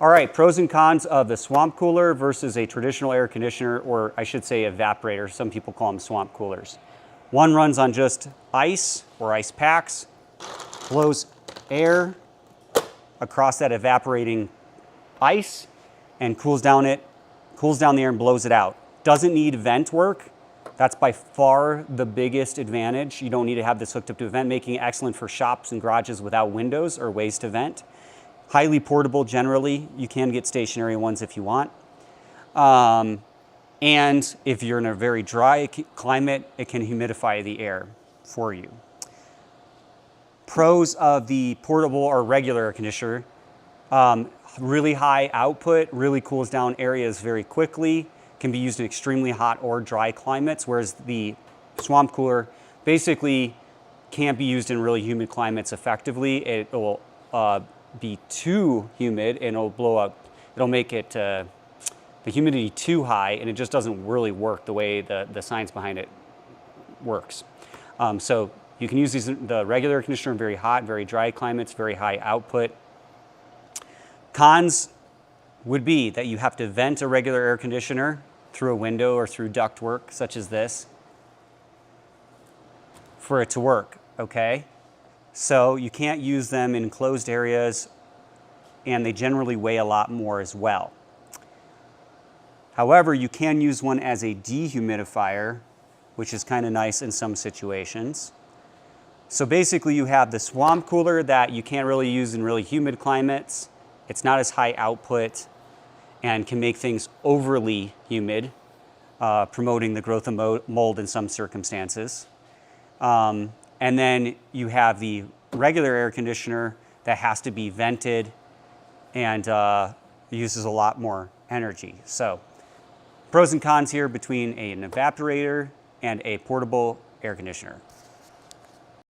All right, pros and cons of the swamp cooler versus a traditional air conditioner, or I should say evaporator. Some people call them swamp coolers. One runs on just ice or ice packs, blows air across that evaporating ice and cools down the air and blows it out. Doesn't need vent work. That's by far the biggest advantage. You don't need to have this hooked up to a vent, making it excellent for shops and garages without windows or ways to vent. Highly portable generally. You can get stationary ones if you want. And if you're in a very dry climate, it can humidify the air for you. Pros of the portable or regular air conditioner: really high output, really cools down areas very quickly, can be used in extremely hot or dry climates, whereas the swamp cooler basically can't be used in really humid climates effectively. It will be too humid and it'll blow up. It'll make it the humidity too high, and it just doesn't really work the way the science behind it works. So you can use the regular air conditioner in very hot, very dry climates, very high output. Cons would be that you have to vent a regular air conditioner through a window or through ductwork such as this for it to work, okay? So you can't use them in enclosed areas, and they generally weigh a lot more as well. However, you can use one as a dehumidifier, which is kind of nice in some situations. So basically you have the swamp cooler that you can't really use in really humid climates. It's not as high output and can make things overly humid, promoting the growth of mold in some circumstances. And then you have the regular air conditioner that has to be vented and uses a lot more energy. So pros and cons here between an evaporator and a portable air conditioner.